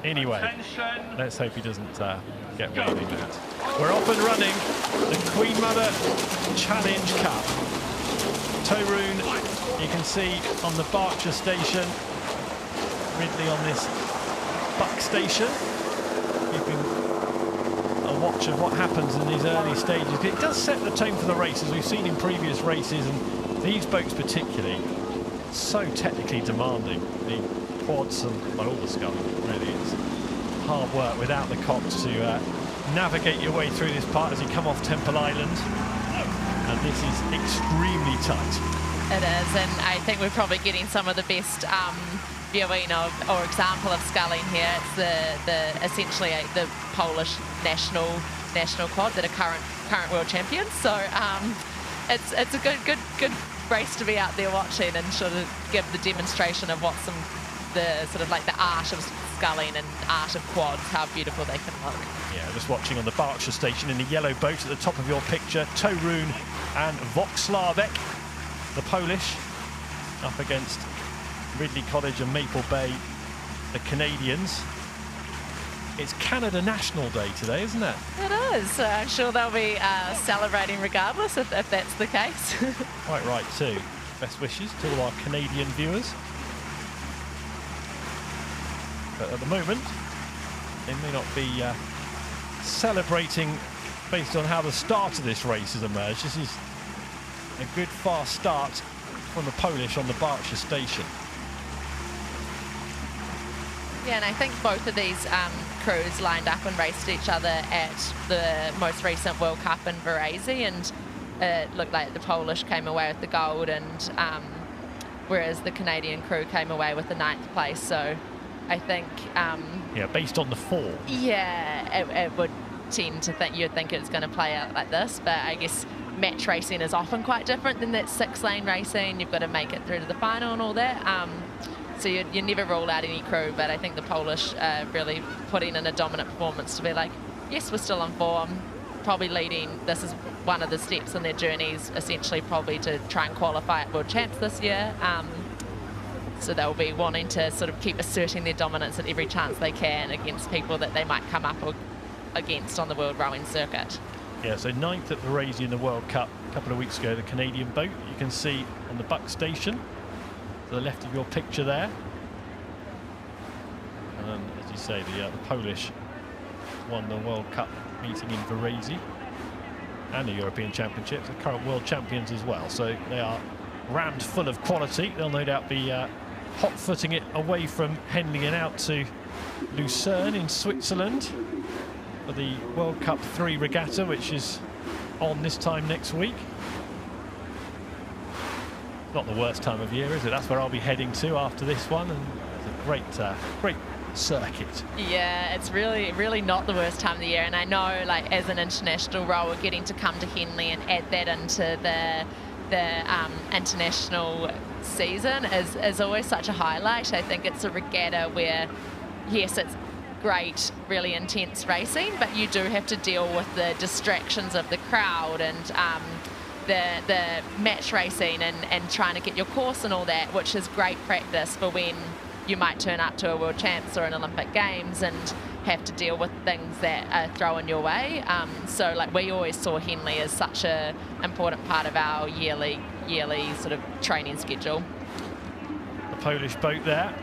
Anyway, let's hope he doesn't get waving that. We're off and running the Queen Mother Challenge Cup. Torun, you can see on the Berkshire station, Ridley on this buck station, keeping a watch of what happens in these early stages. It does set the tone for the race, as we've seen in previous races, and these boats particularly, so technically demanding. The quads and all the sculling, really is hard work without the cox to navigate your way through this part as you come off Temple Island. And this is extremely tight. It is, and I think we're probably getting some of the best viewing of, or example of sculling here. It's the essentially the Polish national quad that are current world champions. So it's a good race to be out there watching and sort of give the demonstration of what's the sort of like the art of sculling and art of quads, how beautiful they can look. Yeah, just watching on the Berkshire station in the yellow boat at the top of your picture, Torun and Wloclawek, the Polish, up against Ridley College and Maple Bay, the Canadians. It's Canada National Day today, isn't it? It is. I'm sure they'll be celebrating regardless if that's the case. Quite right too. Best wishes to all our Canadian viewers. But at the moment, they may not be celebrating based on how the start of this race has emerged. This is a good fast start from the Polish on the Berkshire station. Yeah, and I think both of these crews lined up and raced each other at the most recent World Cup in Varese, and it looked like the Polish came away with the gold, and whereas the Canadian crew came away with the 9th place. So I think yeah, based on the fall. Yeah, it would tend to think you'd think it's going to play out like this, but I guess match racing is often quite different than that 6-lane racing. You've got to make it through to the final and all that. So you never rule out any crew, but I think the Polish really putting in a dominant performance to be like, yes, we're still on form, probably leading. This is one of the steps in their journeys, essentially probably to try and qualify at World Champs this year. So they'll be wanting to sort of keep asserting their dominance at every chance they can against people that they might come up against on the World Rowing Circuit. Yeah, so 9th at Varese in the World Cup a couple of weeks ago, the Canadian boat. You can see on the Buck station, to the left of your picture there. And as you say, the Polish won the World Cup meeting in Varese and the European Championships, the current world champions as well. So they are rammed full of quality. They'll no doubt be hot-footing it away from Henley and out to Lucerne in Switzerland for the World Cup 3 regatta, which is on this time next week. Not the worst time of year, is it? That's where I'll be heading to after this one, and it's a great circuit. Yeah, it's really not the worst time of the year, and I know, like, as an international rower, getting to come to Henley and add that into the international season is always such a highlight. I think it's a regatta where, yes, it's great, really intense racing, but you do have to deal with the distractions of the crowd and the match racing and trying to get your course and all that, which is great practice for when you might turn up to a World Champs or an Olympic Games and have to deal with things that are thrown your way. So like we always saw Henley as such a important part of our yearly sort of training schedule. The Polish boat there,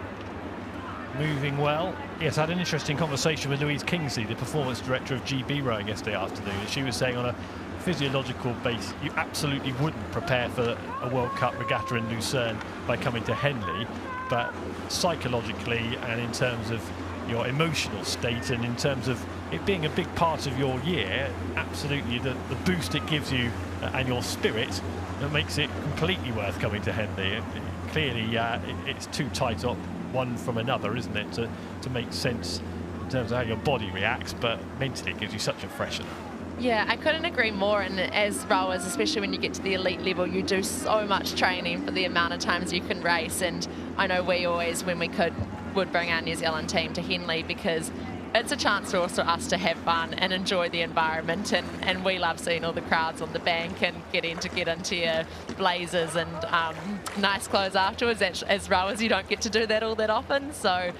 moving well. Yes, I had an interesting conversation with Louise Kingsley, the performance director of GB Rowing, yesterday afternoon, and she was saying on a physiological base, you absolutely wouldn't prepare for a World Cup regatta in Lucerne by coming to Henley, but psychologically and in terms of your emotional state and in terms of it being a big part of your year, absolutely the boost it gives you and your spirit that makes it completely worth coming to Henley. Clearly it's too tight up one from another, isn't it, to make sense in terms of how your body reacts, but mentally it gives you such a freshener. Yeah, I couldn't agree more, and as rowers, especially when you get to the elite level, you do so much training for the amount of times you can race, and I know we always, when we could, would bring our New Zealand team to Henley because it's a chance for also us to have fun and enjoy the environment, and we love seeing all the crowds on the bank and get into your blazers and nice clothes afterwards. As rowers, you don't get to do that all that often, so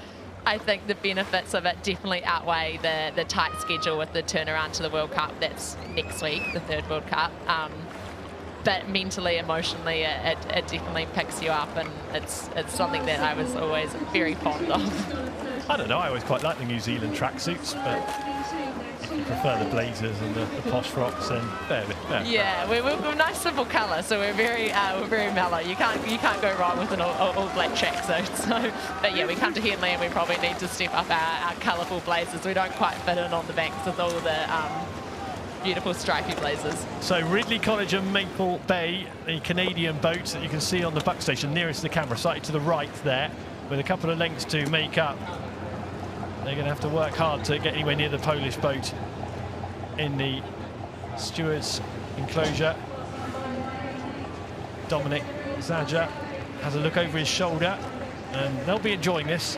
I think the benefits of it definitely outweigh the tight schedule with the turnaround to the World Cup. That's next week, the third World Cup. But mentally, emotionally, it definitely picks you up, and it's something that I was always very fond of. I don't know, I always quite like the New Zealand tracksuits, but if you prefer the blazers and the posh frocks, then fair. Yeah, we're nice simple colour, so we're very mellow. You can't go wrong with an all black tracksuit. So, but yeah, we come to Henley and we probably need to step up our colourful blazers. We don't quite fit in on the banks with all the beautiful stripy blazers. So Ridley College and Maple Bay, the Canadian boat that you can see on the buck station nearest the camera, slightly to the right there, with a couple of lengths to make up. They're going to have to work hard to get anywhere near the Polish boat in the stewards' enclosure. Dominic Zaja has a look over his shoulder, and they'll be enjoying this.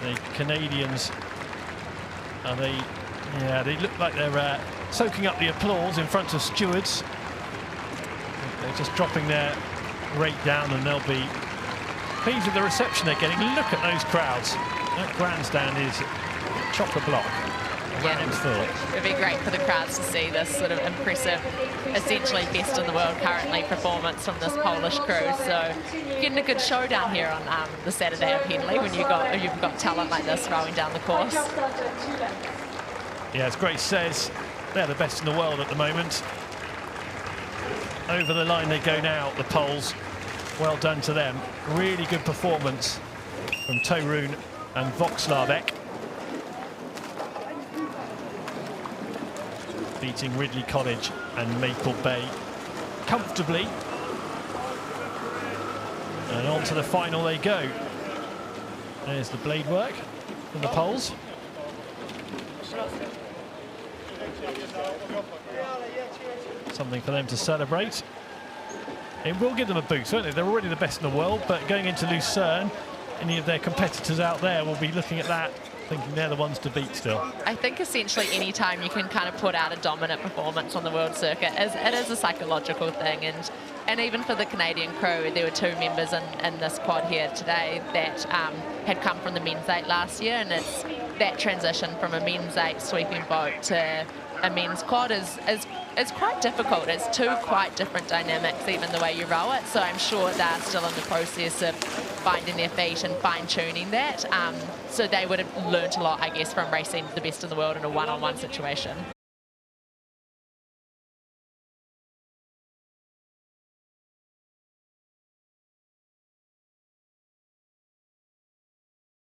The Canadians, they look like they're soaking up the applause in front of stewards. They're just dropping their rate down, and they'll be pleased with the reception they're getting. Look at those crowds. That grandstand is chock-a-block. Round full. It'd be great for the crowds to see this sort of impressive, essentially best in the world currently performance from this Polish crew. So getting a good show down here on the Saturday of Henley when you've got talent like this rowing down the course. Yeah, as Grace says, they're the best in the world at the moment. Over the line they go now, the Poles. Well done to them. Really good performance from Torun and Wloclawek. Beating Ridley College and Maple Bay comfortably. And on to the final they go. There's the blade work from the Poles. Something for them to celebrate. It will give them a boost, won't they? They're already the best in the world, but going into Lucerne, any of their competitors out there will be looking at that, thinking they're the ones to beat still. I think essentially any time you can kind of put out a dominant performance on the world circuit, it is a psychological thing. And even for the Canadian crew, there were two members in this quad here today that had come from the men's 8 last year, and it's that transition from a men's 8 sweeping boat to a men's quad is quite difficult. It's two quite different dynamics, even the way you row it. So I'm sure they're still in the process of finding their feet and fine-tuning that. So they would have learnt a lot, I guess, from racing the best in the world in a one-on-one situation.